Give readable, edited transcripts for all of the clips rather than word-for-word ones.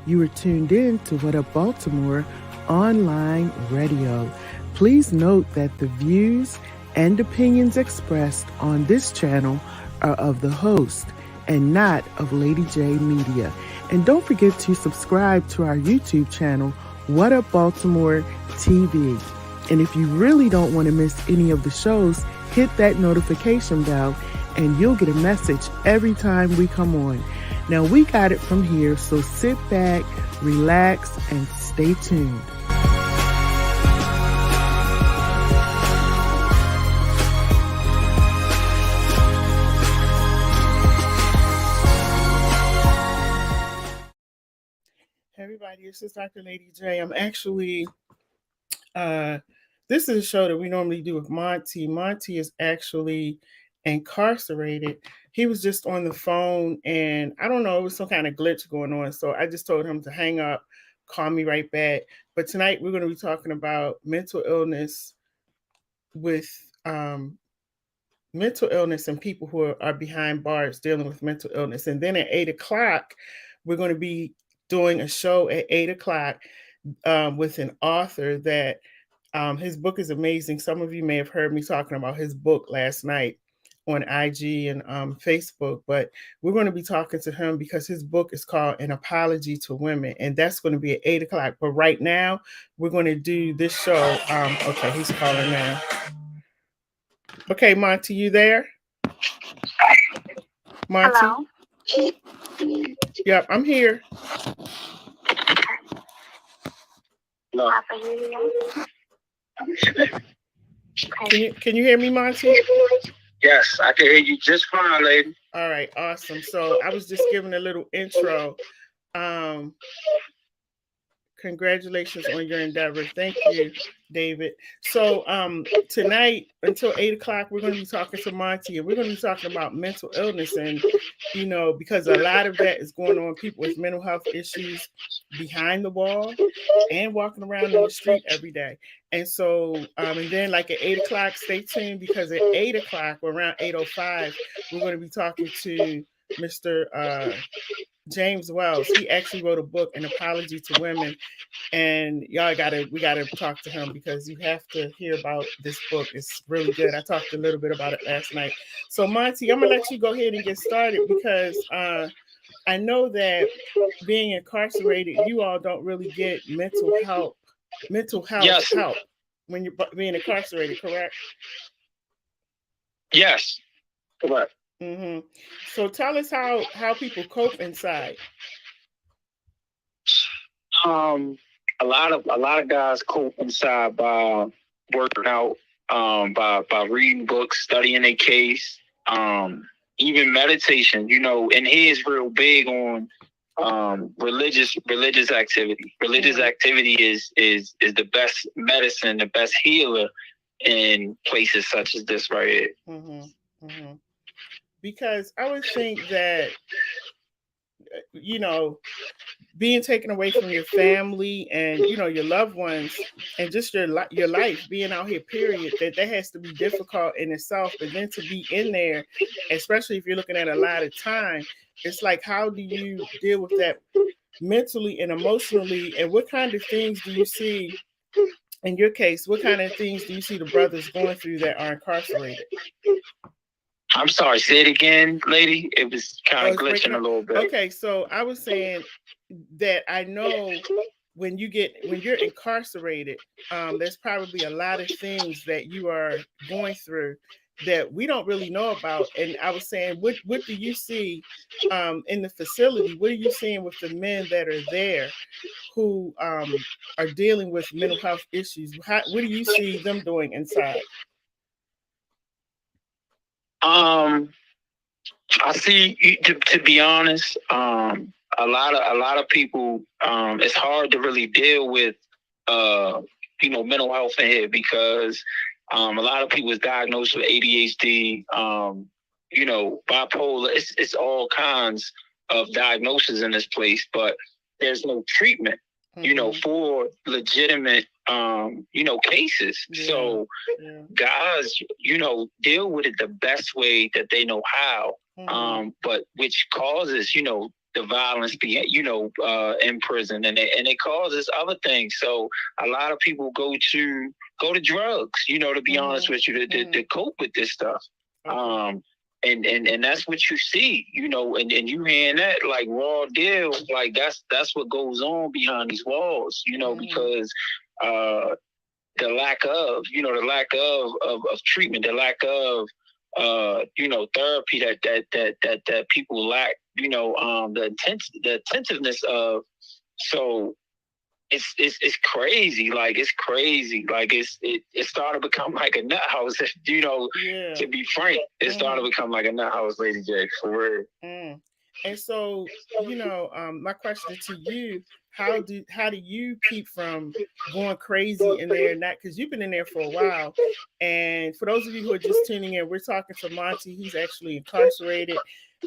You are tuned in to What Up Baltimore online radio. Please note that the views and opinions expressed on this channel are of the host and not of Lady J Media. And don't forget to subscribe to our YouTube channel, What Up Baltimore TV. And if you really don't want to miss any of the shows, hit that notification bell and you'll get a message every time we come on. Now, we got it from here, so sit back, relax, and stay tuned. Hey everybody, this is Dr. Lady J. I'm actually, this is a show that we normally do with Monty. Monty is actually incarcerated. He was just on the phone and I don't know, it was some kind of glitch going on. So I just told him to hang up, call me right back. But tonight we're going to be talking about mental illness with mental illness and people who are behind bars dealing with mental illness. And then at 8 o'clock, we're going to be doing a show at 8 o'clock with an author that his book is amazing. Some of you may have heard me talking about his book last night on IG and Facebook, but we're going to be talking to him because his book is called An Apology to Women, and that's going to be at 8 o'clock. But right now, we're going to do this show. Okay, he's calling now. Okay, Monty, you there? Monty? Hello? Yep, I'm here. No. Can you hear me, Monty? Yes, I can hear you just fine, lady. All right, awesome. So I was just giving a little intro. Congratulations on your endeavor. Thank you, David. So tonight until 8 o'clock, we're going to be talking to Monty, and we're going to be talking about mental illness. And, you know, because a lot of that is going on, people with mental health issues behind the wall and walking around in the street every day. And so, and then like at 8 o'clock, stay tuned because at 8 o'clock, or around 8:05, we're going to be talking to Mr. James Wells. He actually wrote a book, An Apology to Women, and we gotta talk to him because you have to hear about this book. It's really good. I talked a little bit about it last night. So Monty, I'm gonna let you go ahead and get started because I know that being incarcerated, you all don't really get mental health Yes. help when you're being incarcerated, correct? Yes, correct. Mm-hmm. So tell us how people cope inside. A lot of guys cope inside by working out, by reading books, studying their case, even meditation. You know, and he is real big on religious activity. Religious activity is the best medicine, the best healer in places such as this right here. Mm-hmm. Mm-hmm. Because I would think that, you know, being taken away from your family and, you know, your loved ones and just your life, being out here, period, that has to be difficult in itself. But then to be in there, especially if you're looking at a lot of time, it's like, how do you deal with that mentally and emotionally? And what kind of things do you see, in your case, what kind of things do you see the brothers going through that are incarcerated? I'm sorry, say it again, lady. It was kind of glitching a little bit. Okay, so I was saying that I know when you're incarcerated, there's probably a lot of things that you are going through that we don't really know about. And I was saying, what do you see in the facility? What are you seeing with the men that are there who are dealing with mental health issues? What do you see them doing inside? I see. To be honest, a lot of people. It's hard to really deal with, mental health in here because a lot of people is diagnosed with ADHD. Bipolar. It's all kinds of diagnoses in this place, but there's no treatment. Mm-hmm. For legitimate, cases. Yeah. So guys, deal with it the best way that they know how. Mm-hmm. But which causes, the violence in prison, and it causes other things. So a lot of people go to drugs, to be honest with you, to cope with this stuff. Okay. And that's what you see, and you hearing that like raw deal, like that's what goes on behind these walls, because the lack of treatment, the lack of therapy that people lack, the attentiveness of. So it's crazy. Like it's crazy. Like it started to become like a nut house. Yeah. To be frank, it started to become like a nut house, Lady J, for real. And so, my question to you: how do you keep from going crazy in there? Not because you've been in there for a while. And for those of you who are just tuning in, we're talking to Monti. He's actually incarcerated.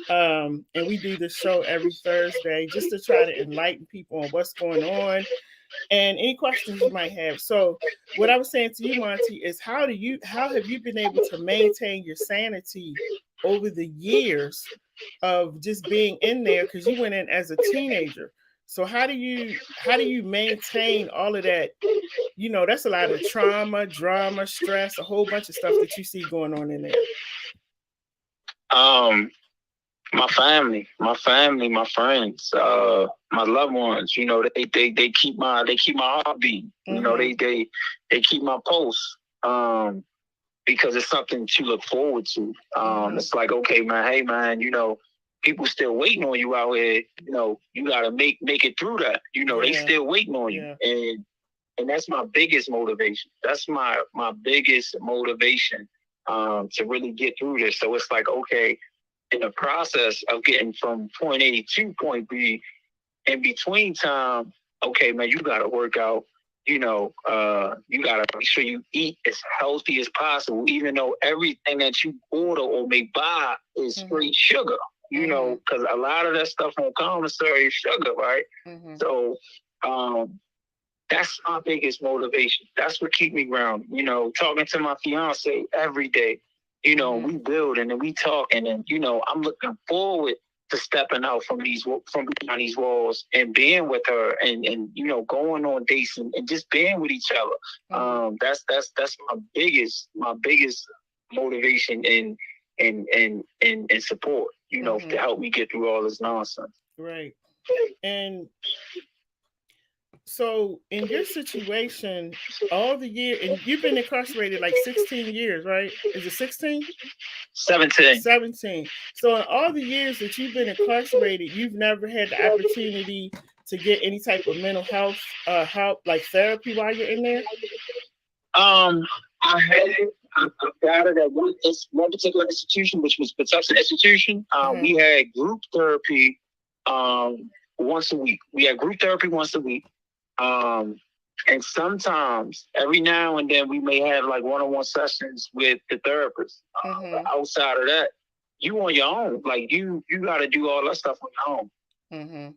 And we do this show every Thursday just to try to enlighten people on what's going on and any questions you might have. So what I was saying to you, Monti, is how have you been able to maintain your sanity over the years of just being in there? Because you went in as a teenager. So how do you maintain all of that? That's a lot of trauma, drama, stress, a whole bunch of stuff that you see going on in there. My family, my friends, my loved ones, they keep my heart beating. They keep my pulse, because it's something to look forward to. It's like, okay, man, hey man, people still waiting on you out here. You gotta make it through that. They still waiting on you. And that's my biggest motivation. That's my biggest motivation, to really get through this. So it's like, okay, in the process of getting from point A to point B, in between time, okay, man, you got to work out. You got to make sure you eat as healthy as possible, even though everything that you order or may buy is straight sugar, because a lot of that stuff on commissary is sugar, right? So that's my biggest motivation. That's what keeps me grounded. Talking to my fiance every day. We building and we talking, and I'm looking forward to stepping out from behind these walls and being with her, and going on dates and just being with each other. That's my biggest motivation and support. To help me get through all this nonsense. Right. And so in your situation, all the year, and you've been incarcerated like 16 years, right? Is it 16? 17. 17. So in all the years that you've been incarcerated, you've never had the opportunity to get any type of mental health help, like therapy, while you're in there? I got it at one particular institution, which was Patuxent Institution. We had group therapy once a week. And sometimes, every now and then, we may have like one-on-one sessions with the therapist. Outside of that, you on your own. Like you got to do all that stuff on your own.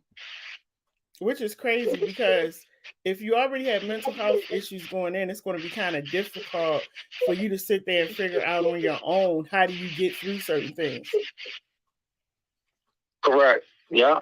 Which is crazy, because if you already have mental health issues going in, it's going to be kind of difficult for you to sit there and figure out on your own how do you get through certain things. Correct. Yeah.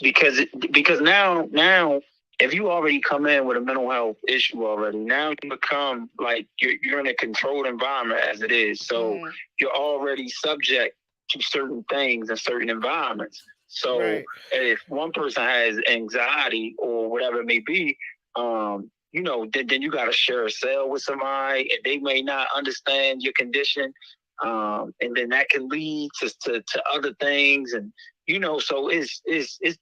Because now if you already come in with a mental health issue already, now you become like you're in a controlled environment as it is. So you're already subject to certain things and certain environments. So if one person has anxiety or whatever it may be, then you got to share a cell with somebody, and they may not understand your condition. And then that can lead to other things, and so it's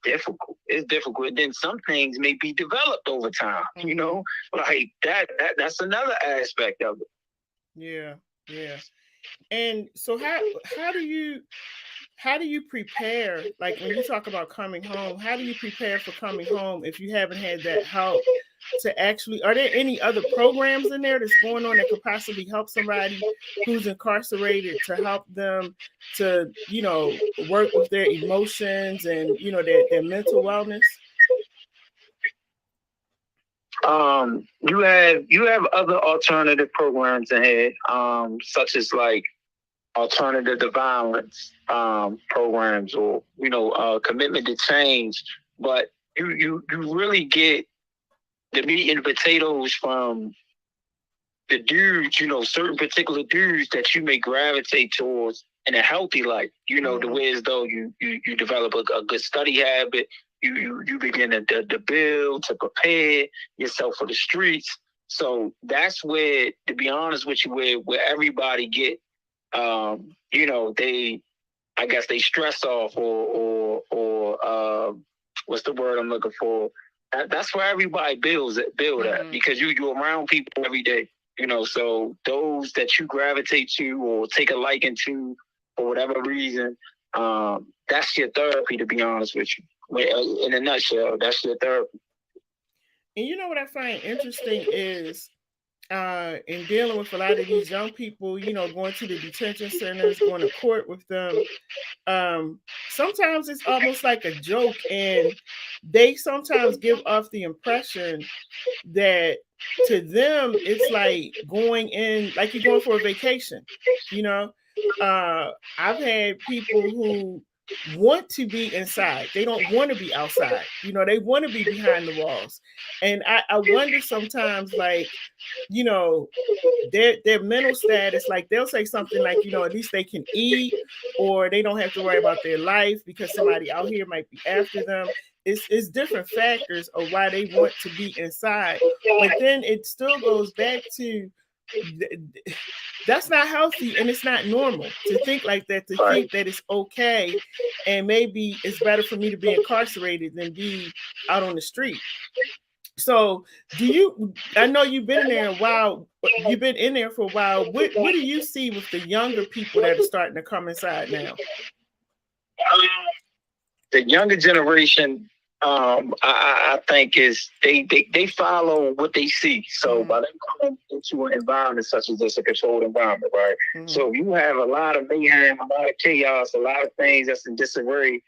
difficult. It's difficult. And then some things may be developed over time. Like that's another aspect of it. Yeah. And so how do you prepare? Like when you talk about coming home, how do you prepare for coming home if you haven't had that help? To actually, are there any other programs in there that's going on that could possibly help somebody who's incarcerated, to help them to, work with their emotions and, their mental wellness? You have other alternative programs in here, such as like alternative to violence programs, or commitment to change. But you really get the meat and potatoes from the dudes, certain particular dudes that you may gravitate towards in a healthy life. The way as though you develop a good study habit, you begin to build, to prepare yourself for the streets. So that's where, to be honest with you, where everybody get, they stress off, or what's the word I'm looking for? That's where everybody build at, because you're around people every day. So those that you gravitate to or take a liking to for whatever reason, that's your therapy, to be honest with you. In a nutshell, that's your therapy. And you know what I find interesting is in dealing with a lot of these young people, going to the detention centers, going to court with them, sometimes it's almost like a joke, and they sometimes give off the impression that to them it's like going in, like you're going for a vacation. I've had people who want to be inside, they don't want to be outside, they want to be behind the walls. And I wonder sometimes, like, their mental status, like they'll say something like, at least they can eat, or they don't have to worry about their life because somebody out here might be after them. It's different factors of why they want to be inside. But then it still goes back to that's not healthy, and it's not normal to think like that, to think that it's okay, and maybe it's better for me to be incarcerated than be out on the street. So I know you've been in there a while, you've been in there for a while. What do you see with the younger people that are starting to come inside now? The younger generation, I think is they follow what they see. So by them coming into an environment such as this, a controlled environment, right? So you have a lot of mayhem, a lot of chaos, a lot of things that's in disarray.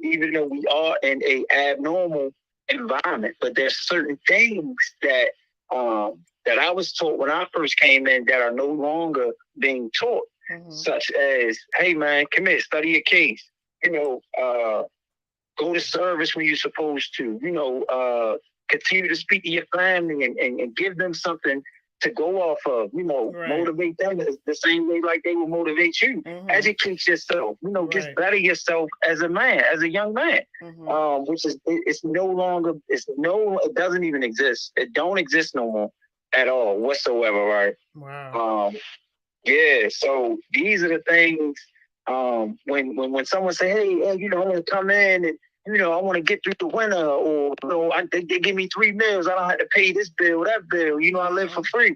Even though we are in a abnormal environment, but there's certain things that I was taught when I first came in that are no longer being taught, such as, hey man, come here, study your case. Go to service when you're supposed to. Continue to speak to your family and give them something to go off of. Motivate them the same way like they will motivate you. Educate yourself. Just better yourself as a man, as a young man. Which is it doesn't even exist. It don't exist no more at all whatsoever. Right? Wow. Yeah. So these are the things. When someone say, hey, I want to come in and I want to get through the winter, or they give me 3 meals, I don't have to pay this bill, that bill, I live for free.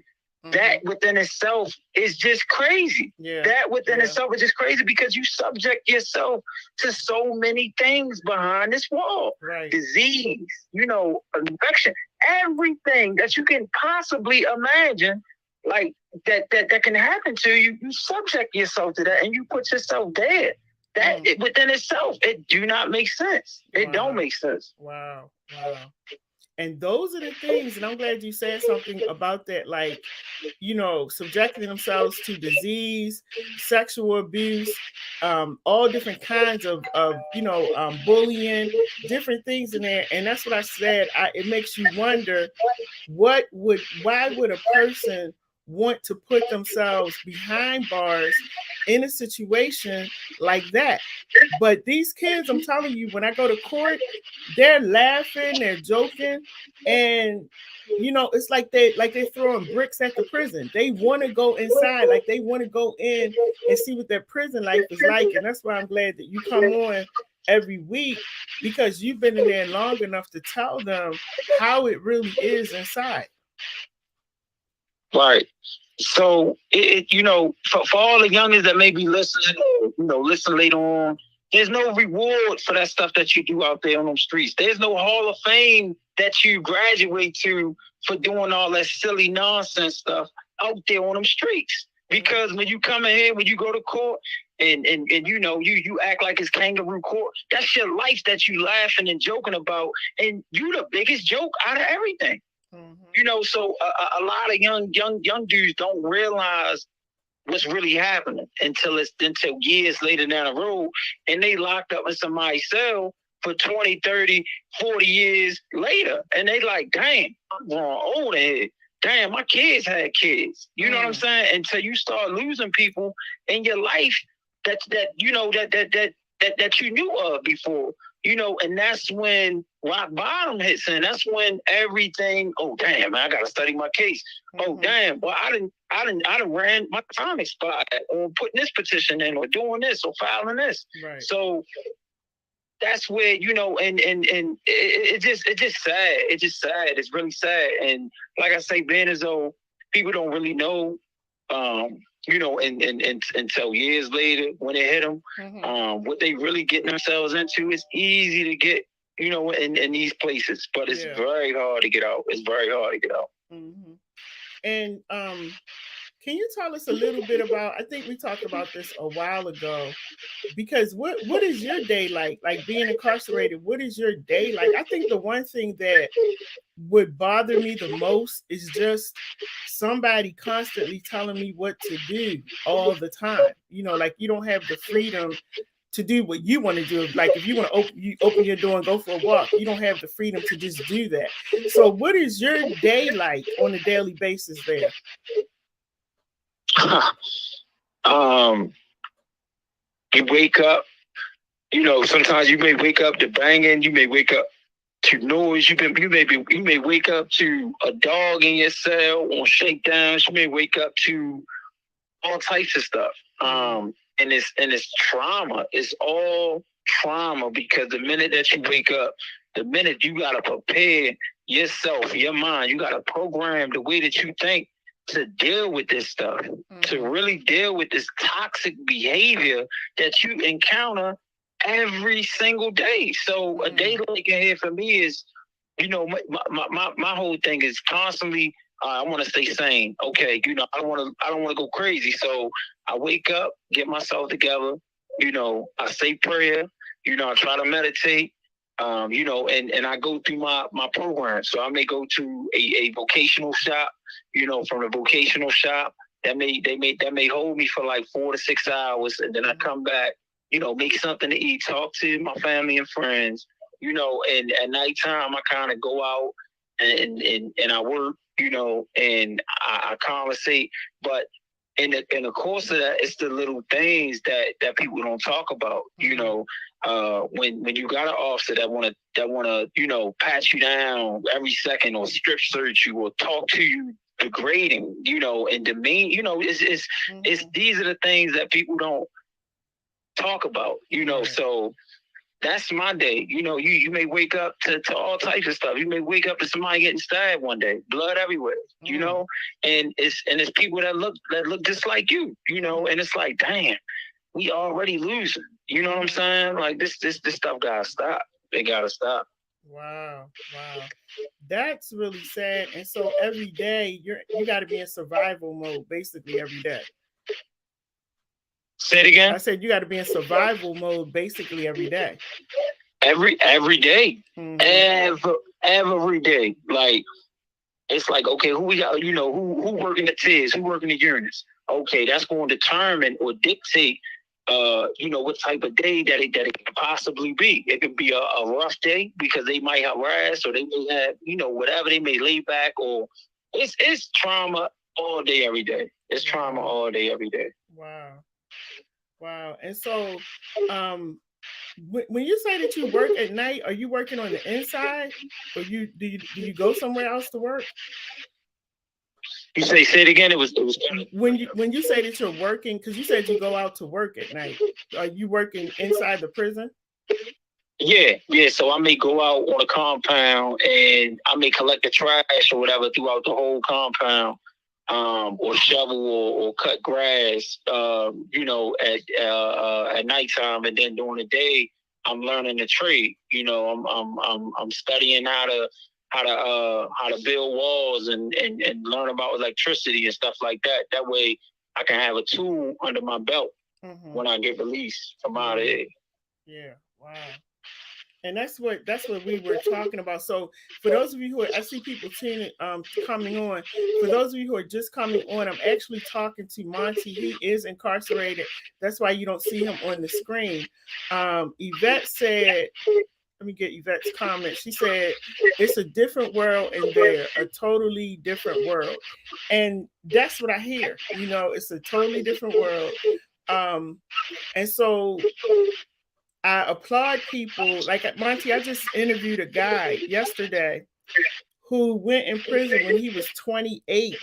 That within itself is just crazy. That within itself is just crazy, because you subject yourself to so many things behind this wall. Disease, infection, everything that you can possibly imagine, like that can happen to you. You subject yourself to that, and you put yourself there. That within itself, it do not make sense. It don't make sense. Wow. And those are the things, and I'm glad you said something about that, like, subjecting themselves to disease, sexual abuse, all different kinds of bullying, different things in there. And that's what I said. It makes you wonder, why would a person want to put themselves behind bars in a situation like that? But these kids, I'm telling you, when I go to court, they're laughing, they're joking, and it's like they're throwing bricks at the prison. They want to go inside, like they want to go in and see what their prison life is like. And that's why I'm glad that you come on every week, because you've been in there long enough to tell them how it really is inside. Right. So for all the youngins that may be listening, listen later on, there's no reward for that stuff that you do out there on them streets. There's no Hall of Fame that you graduate to for doing all that silly nonsense stuff out there on them streets. Because when you come in here, when you go to court, and you act like it's kangaroo court, that's your life that you laughing and joking about, and you the biggest joke out of everything. So a lot of young dudes don't realize what's really happening until years later down the road, and they locked up in somebody's cell for 20, 30, 40 years later. And they like, damn, I'm growing old ahead. Damn, my kids had kids. You know what I'm saying? Until you start losing people in your life that you know that you knew of before. You know, and that's when rock bottom hits in. That's when everything, oh damn, man, I gotta study my case. Oh damn, well I didn't ran my time expired or putting this petition in or doing this or filing this. Right. So that's where, you know, and it's just sad. It's just sad. It's really sad. And like I say, being as though people don't really know, you know, and until years later when it hit them, what they really getting themselves into is easy to get, you know, in these places, but it's very hard to get out. It's very hard to get out. And can you tell us a little bit about? I think we talked about this a while ago. Because what is your day like? Like being incarcerated, what is your day like? I think the one thing that would bother me the most is just somebody constantly telling me what to do all the time. You know, like you don't have the freedom to do what you want to do. Like if you want to open your door and go for a walk, you don't have the freedom to just do that. So what is your day like on a daily basis there? You wake up, you know, sometimes you may wake up to banging, you may wake up to noise, you may wake up to a dog in your cell on shakedowns, you may wake up to all types of stuff. And it's trauma. It's all trauma because the minute that you wake up, the minute you gotta prepare yourself, your mind, you gotta program the way that you think to deal with this stuff, to really deal with this toxic behavior that you encounter every single day. So a day like in here for me is, you know, my whole thing is constantly, I want to stay sane. Okay, you know, I don't want to go crazy. So I wake up, get myself together, you know, I say prayer, you know, I try to meditate, you know, and I go through my program. So I may go to a vocational shop, you know, from the vocational shop that may hold me for like 4 to 6 hours, and then I come back, you know, make something to eat, talk to my family and friends, you know, and at nighttime I kind of go out and I work, you know, and I conversate. But in the course of that, it's the little things that people don't talk about, you know. When you got an officer that wanna you know, pat you down every second or strip search you or talk to you degrading, you know, and demean, you know, it's these are the things that people don't talk about, you know. So that's my day. You know, you may wake up to all types of stuff. You may wake up to somebody getting stabbed one day, blood everywhere, you know, and it's people that look just like you know, and it's like, damn, we already losing. You know what I'm saying? Like this stuff gotta stop. They gotta stop. Wow. That's really sad. And so every day you got to be in survival mode basically every day. Say it again. I said you got to be in survival mode basically every day. Every day. Every day. Like it's like, okay, who we got, you know, who working the TIS, who working the units. Okay, that's going to determine or dictate you know, what type of day that it could possibly be. It could be a rough day because they might harass or they may have, you know, whatever, they may lay back, or it's trauma all day, every day. It's trauma all day, every day. Wow. And so when you say that you work at night, are you working on the inside, or do you go somewhere else to work? You say it again. It was when you say that you're working, because you said you go out to work at night. Are you working inside the prison? Yeah. So I may go out on a compound and I may collect the trash or whatever throughout the whole compound, or shovel or cut grass, you know, at nighttime, and then during the day I'm learning the trade. You know, I'm studying how to build walls and learn about electricity and stuff like that. That way I can have a tool under my belt when I get released from out of here. Yeah. Wow. And that's what we were talking about. So for those of you who I see people coming on, for those of you who are just coming on, I'm actually talking to Monti. He is incarcerated. That's why you don't see him on the screen. Yvette said, let me get Yvette's comment. She said, it's a different world in there, a totally different world. And that's what I hear. You know, it's a totally different world. And so I applaud people. Like Monti, I just interviewed a guy yesterday who went in prison when he was 28.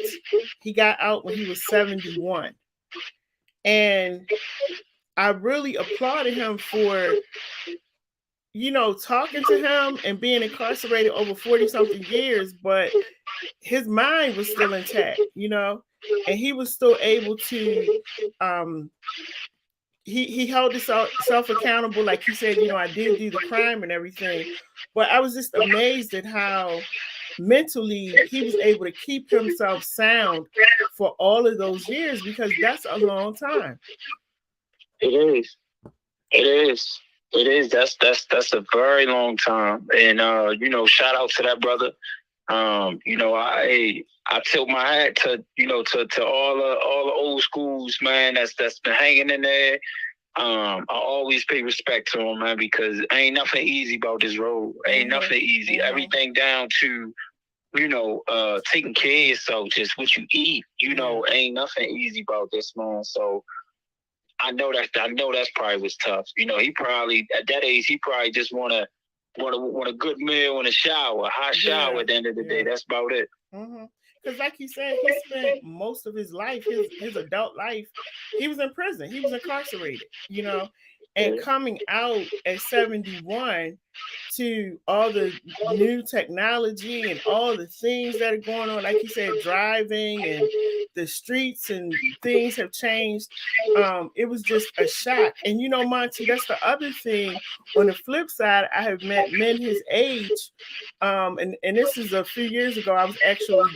He got out when he was 71. And I really applauded him for, you know, talking to him and being incarcerated over 40 something years, but his mind was still intact, you know, and he was still able to, he held himself accountable. Like he said, you know, I did do the crime and everything, but I was just amazed at how mentally he was able to keep himself sound for all of those years, because that's a long time. It is. That's a very long time. And you know, shout out to that brother. You know, I tilt my hat to, you know, to all the old schools, man, that's been hanging in there. I always pay respect to them, man, because ain't nothing easy about this road. Ain't nothing easy. Everything down to, you know, taking care of yourself, just what you eat, you know, ain't nothing easy about this, man. So I know that's probably was tough. You know, he probably at that age he probably just want a good meal and a shower, a hot shower at the end of the day. That's about it. Because like you said, he spent most of his life, his adult life, he was in prison. He was incarcerated, you know, and coming out at 71 to all the new technology and all the things that are going on, like you said, driving and the streets and things have changed. It was just a shock. And you know, Monti, that's the other thing. On the flip side, I have met men his age, and this is a few years ago. I was actually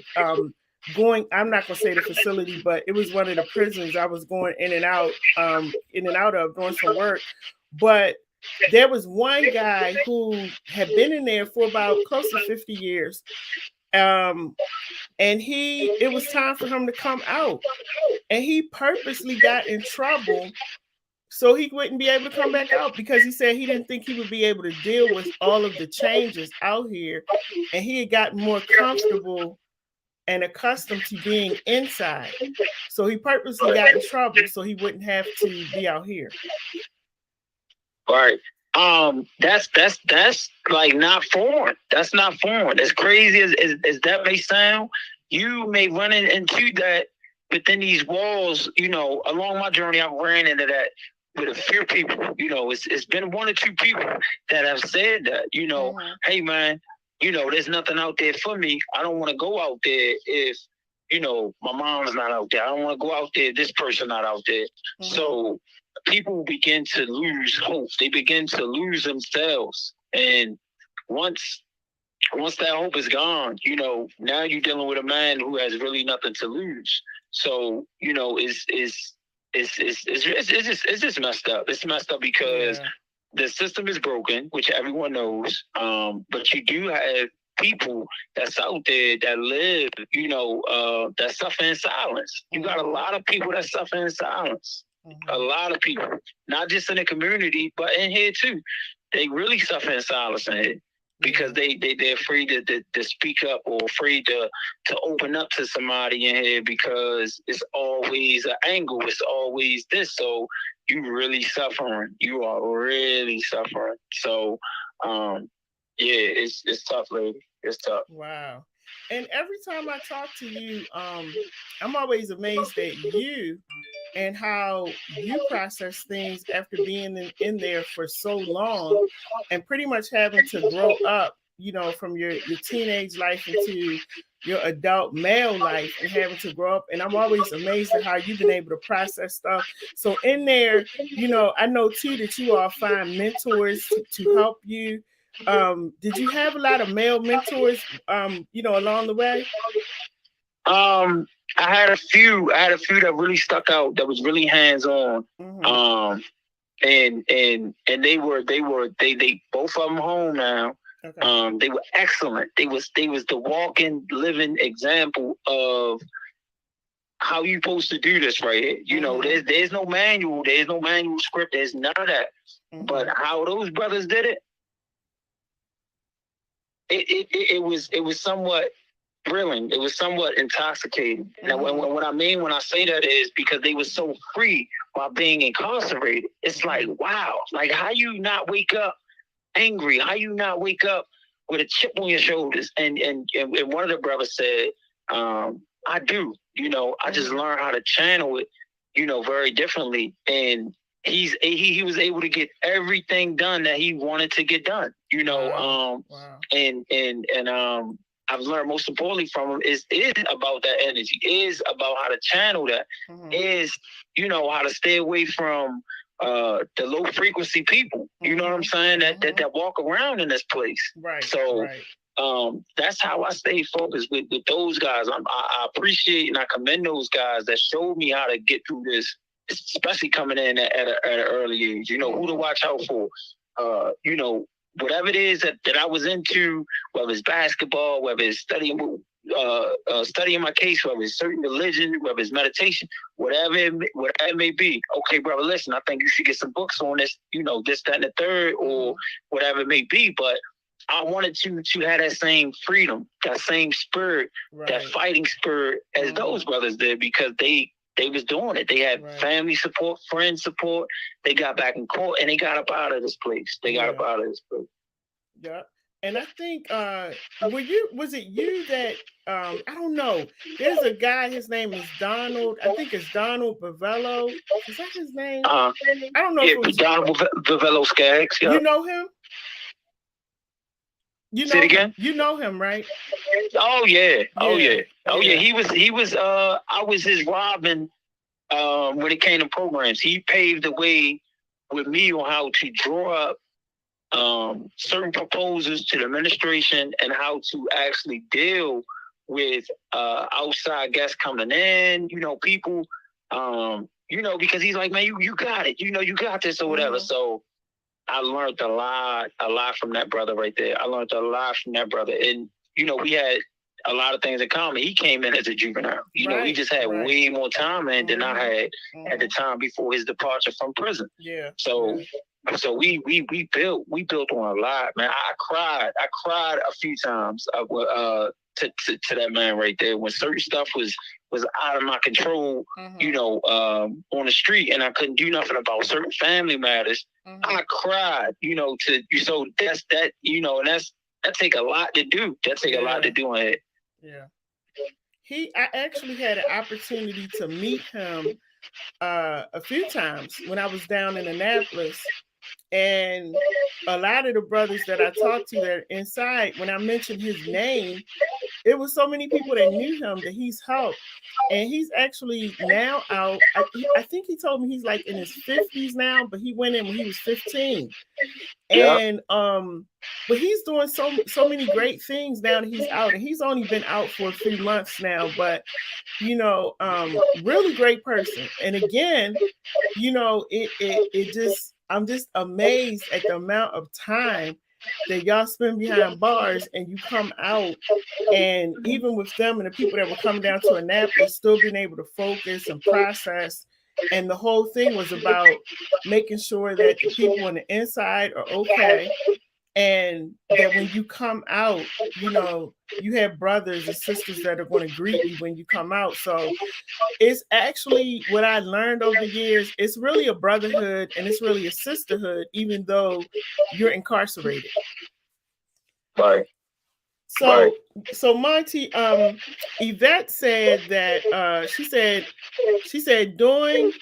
going, I'm not gonna say the facility, but it was one of the prisons I was going in and out of doing some work. But there was one guy who had been in there for about close to 50 years. And it was time for him to come out. And he purposely got in trouble so he wouldn't be able to come back out, because he said he didn't think he would be able to deal with all of the changes out here. And he had gotten more comfortable and accustomed to being inside. So he purposely got in trouble so he wouldn't have to be out here. Right. That's like not foreign. That's not foreign. As crazy as that may sound, you may run into that, but then these walls, you know, along my journey, I've ran into that with a few people. You know, it's been one or two people that have said that, you know, hey man, you know, there's nothing out there for me. I don't want to go out there if, you know, my mom's not out there. I don't want to go out there if this person not out there. So people begin to lose hope. They begin to lose themselves. And once that hope is gone, you know, now you're dealing with a man who has really nothing to lose. So, you know, it's just messed up. It's messed up because the system is broken, which everyone knows. But you do have people that's out there that live, you know, that suffer in silence. You got a lot of people that suffer in silence. A lot of people, not just in the community, but in here too. They really suffer in silence in here because they're afraid to speak up, or afraid to open up to somebody in here, because it's always an angle. It's always this. So you really suffering. You are really suffering. So, it's tough, lady. It's tough. Wow. And every time I talk to you, I'm always amazed at you and how you process things after being in there for so long, and pretty much having to grow up, you know, from your teenage life into your adult male life, and having to grow up. And I'm always amazed at how you've been able to process stuff. So in there, you know, I know too that you all find mentors to help you. Did you have a lot of male mentors, you know, along the way? I had a few that really stuck out, that was really hands-on. and they both of them home now. Okay. They were excellent. They was the walking, living example of how you supposed to do this right here. You know, there's no manual, there's no manual script, there's none of that. But how those brothers did it, it was somewhat thrilling. It was somewhat intoxicating. Now, what I mean when I say that is because they were so free while being incarcerated. It's like, wow, like how you not wake up angry? How you not wake up with a chip on your shoulders? And one of the brothers said, I do. You know, I just learned how to channel it, you know, very differently. And he was able to get everything done that he wanted to get done. You know, and I've learned most importantly from him is about that energy, is about how to channel that, is, you know, how to stay away from the low frequency people. You know what I'm saying? That walk around in this place. Right. So that's how I stay focused with those guys. I appreciate and I commend those guys that showed me how to get through this, especially coming in at an early age. You know, who to watch out for. You know, whatever it is that I was into, whether it's basketball, whether it's studying my case, whether it's certain religion, whether it's meditation, whatever it may be. Okay, brother, listen, I think you should get some books on this, you know, this, that, and the third, or whatever it may be. But I wanted to have that same freedom, that same spirit, that fighting spirit as those brothers did, because they was doing it. They had family support, friend support. They got back in court and they got up out of this place. Yeah. And I think was it you that I don't know. There's a guy, his name is Donald. I think it's Donald Bavello. Is that his name? I don't know if it was Donald Bavello Skaggs. Yeah. You know him? Say it again? You know him, right? Oh yeah. He was I was his Robin when it came to programs. He paved the way with me on how to draw up certain proposals to the administration and how to actually deal with outside guests coming in, you know, people, you know, because he's like, man, you got it, you know, you got this or whatever. So I learned a lot from that brother right there. I learned a lot from that brother. And, you know, we had a lot of things in common. He came in as a juvenile. You know, he just had way more time in than I had at the time before his departure from prison. Yeah. So we built on a lot, man. I cried a few times to that man right there when certain stuff was out of my control, you know, on the street, and I couldn't do nothing about certain family matters. I cried, you know, so that's that, you know, and that take a lot to do. That take a lot to do on it. Yeah. I actually had an opportunity to meet him a few times when I was down in Annapolis. And a lot of the brothers that I talked to that are inside, when I mentioned his name, it was so many people that knew him that he's helped. And he's actually now out. I think he told me he's like in his 50s now, but he went in when he was 15. And but he's doing so many great things now that he's out, and he's only been out for a few months now. But you know, really great person. And again, you know, it just, I'm just amazed at the amount of time that y'all spend behind bars and you come out, and even with them and the people that were coming down to Annapolis, still being able to focus and process. And the whole thing was about making sure that the people on the inside are okay, and that when you come out, you know, you have brothers and sisters that are going to greet you when you come out. So it's actually what I learned over the years. It's really a brotherhood and it's really a sisterhood, even though you're incarcerated. Right. So Monty, Yvette said that she said during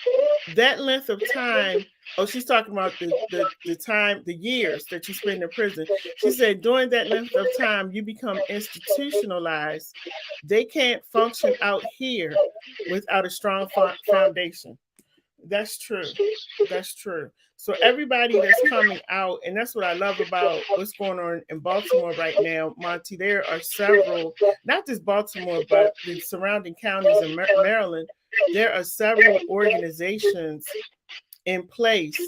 that length of time. Oh, she's talking about the time, the years that you spend in prison. She said during that length of time, you become institutionalized. They can't function out here without a strong foundation. That's true. That's true. So everybody that's coming out, and that's what I love about what's going on in Baltimore right now, Monty, there are several, not just Baltimore, but the surrounding counties in Maryland, there are several organizations in place,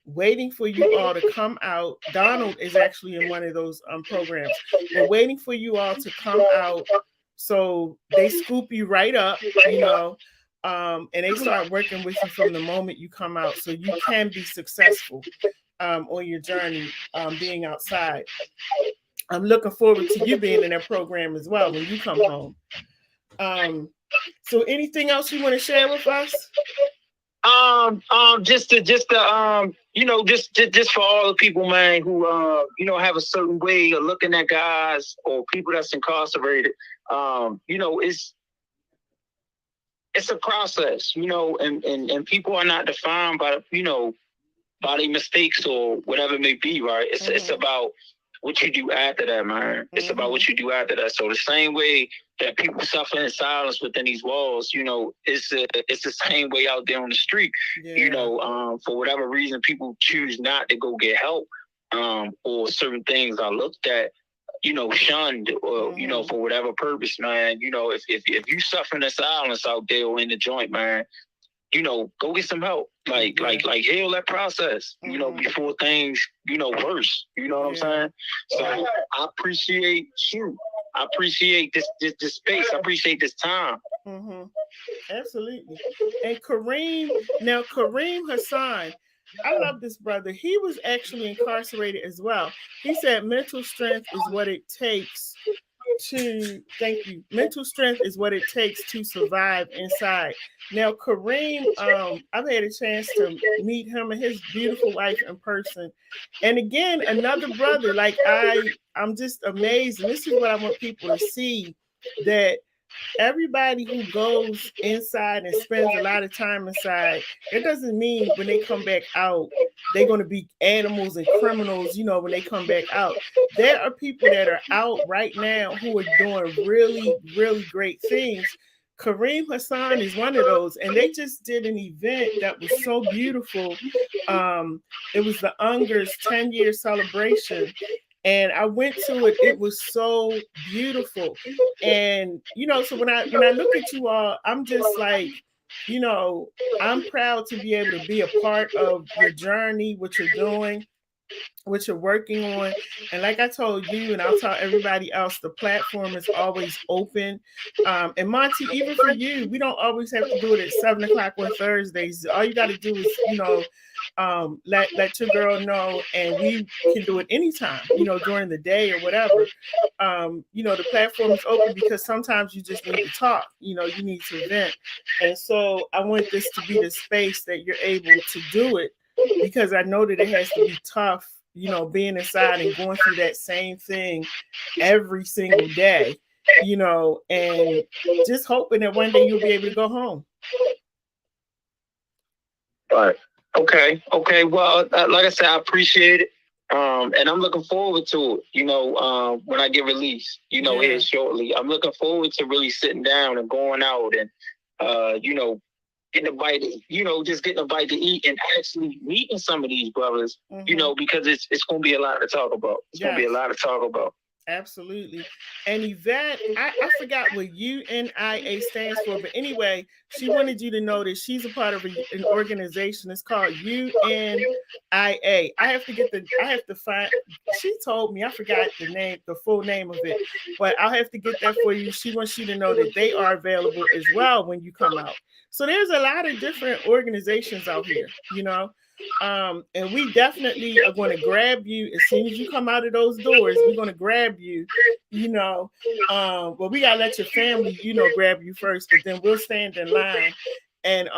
waiting for you all to come out. Donald is actually in one of those programs. We're waiting for you all to come out. So they scoop you right up, you know, and they start working with you from the moment you come out, so you can be successful on your journey being outside. I'm looking forward to you being in that program as well when you come home. So anything else you want to share with us? Just for all the people, man, who have a certain way of looking at guys or people that's incarcerated. It's a process, and people are not defined by by their mistakes or whatever it may be, right? It's about what you do after that, man. It's about what you do after that. So the same way that people suffer in silence within these walls, it's the same way out there on the street. Yeah. For whatever reason, people choose not to go get help, or certain things are looked at, shunned, or for whatever purpose, man. If you suffer in silence out there or in the joint, man, go get some help. Like heal that process, before things, worse. You know what I'm saying? So I appreciate you. I appreciate this space. I appreciate this time. Absolutely. And Kareem Hassan, I love this brother. He was actually incarcerated as well. He said mental strength is what it takes mental strength is what it takes to survive inside. Now, Kareem, I've had a chance to meet him and his beautiful wife in person. And again, another brother, like I'm just amazed. And this is what I want people to see, that everybody who goes inside and spends a lot of time inside, it doesn't mean when they come back out, they're going to be animals and criminals, when they come back out. There are people that are out right now who are doing really, really great things. Kareem Hassan is one of those, and they just did an event that was so beautiful. It was the Unger's 10-year celebration. And I went to it. It was so beautiful. And, so when I look at you all, I'm just like, I'm proud to be able to be a part of your journey, what you're doing, what you're working on. And like I told you, and I'll tell everybody else, the platform is always open. And Monti, even for you, we don't always have to do it at 7:00 on Thursdays. All you got to do is, let your girl know, and we can do it anytime, during the day or whatever. The platform is open because sometimes you just need to talk, you need to vent. And so I want this to be the space that you're able to do it, because I know that it has to be tough, being inside and going through that same thing every single day, and just hoping that one day you'll be able to go home. Right. Okay. Well, like I said, I appreciate it. And I'm looking forward to it, when I get released, here shortly. I'm looking forward to really sitting down and going out and, getting a bite, just getting a bite to eat and actually meeting some of these brothers, because it's going to be a lot to talk about. It's going to be a lot to talk about. Absolutely. And Yvette, I forgot what UNIA stands for, but anyway, she wanted you to know that she's a part of an organization. It's called UNIA. I have to find, she told me, I forgot the full name of it, but I'll have to get that for you. She wants you to know that they are available as well when you come out. So there's a lot of different organizations out here, and we definitely are going to grab you as soon as you come out of those doors. We're going to grab you, but we got to let your family, grab you first, but then we'll stand in line. And,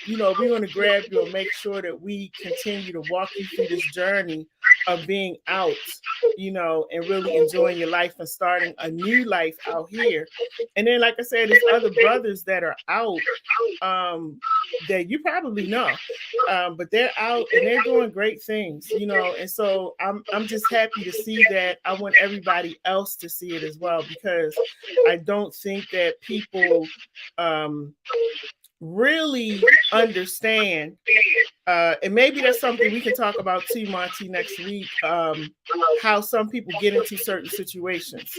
we're going to grab you and make sure that we continue to walk you through this journey of being out, and really enjoying your life and starting a new life out here. And then, like I said, there's other brothers that are out that you probably know, but they're out and they're doing great things, and so I'm just happy to see that. I want everybody else to see it as well, because I don't think that people really understand, and maybe that's something we can talk about too, Monti, next week, how some people get into certain situations.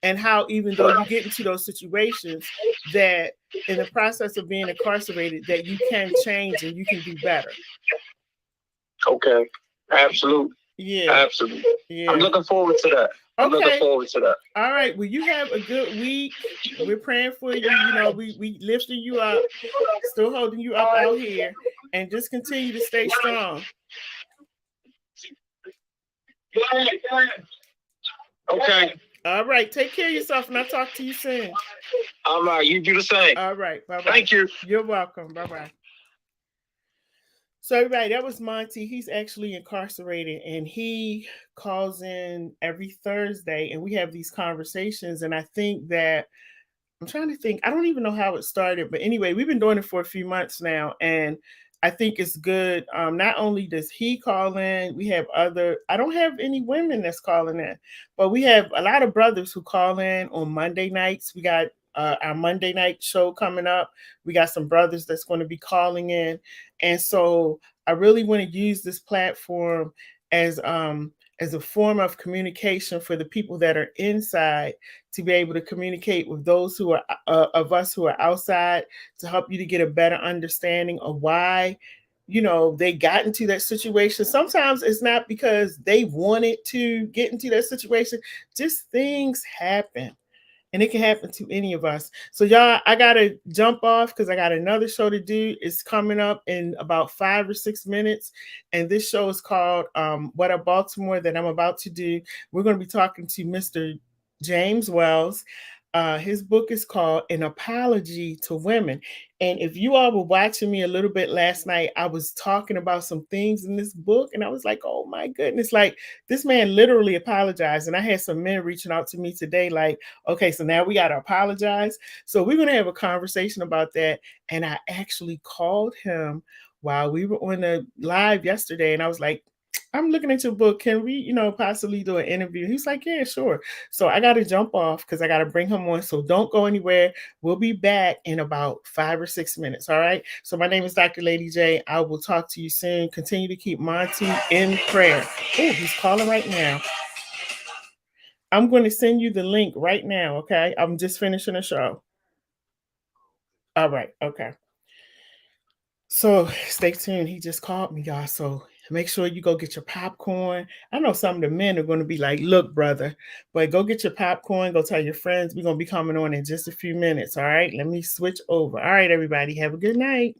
and how even though you get into those situations, that in the process of being incarcerated, that you can change and you can do better. Okay. Absolutely. Yeah. Absolutely. Yeah. I'm looking forward to that. I'm looking forward to that. All right. Well, you have a good week. We're praying for you. You know, we lifting you up, still holding you up out here, and just continue to stay strong. Okay. All right. Take care of yourself, and I'll talk to you soon. All right. You do the same. All right. Bye-bye. Thank you. You're welcome. Bye-bye. So everybody, that was Monty. He's actually incarcerated, and he calls in every Thursday, and we have these conversations. And I think that I'm trying to think. I don't even know how it started, but anyway, we've been doing it for a few months now, and I think it's good. Not only does he call in, we have other. I don't have any women that's calling in, but we have a lot of brothers who call in on Monday nights. We got our Monday night show coming up. We got some brothers that's going to be calling in, and so I really want to use this platform as a form of communication for the people that are inside, to be able to communicate with those who are of us who are outside, to help you to get a better understanding of why, you know, they got into that situation. Sometimes it's not because they wanted to get into that situation, just things happen. And it can happen to any of us. So y'all, I gotta jump off because I got another show to do. It's coming up in about 5 or 6 minutes. And this show is called What Up Baltimore, that I'm about to do. We're going to be talking to Mr. James Wells. His book is called An Apology to Women. And if you all were watching me a little bit last night, I was talking about some things in this book, and I was like, oh my goodness, like this man literally apologized. And I had some men reaching out to me today, like, okay, so now we got to apologize. So we're going to have a conversation about that. And I actually called him while we were on the live yesterday, and I was like, I'm looking at your book. Can we, you know, possibly do an interview? He's like, yeah, sure. So I got to jump off because I got to bring him on. So don't go anywhere. We'll be back in about 5 or 6 minutes. All right. So my name is Dr. Lady J. I will talk to you soon. Continue to keep Monty in prayer. Oh, he's calling right now. I'm going to send you the link right now. Okay. I'm just finishing the show. All right. Okay. So stay tuned. He just called me, y'all. So make sure you go get your popcorn. I know some of the men are going to be like, look, brother, but go get your popcorn. Go tell your friends. We're going to be coming on in just a few minutes. All right. Let me switch over. All right, everybody. Have a good night.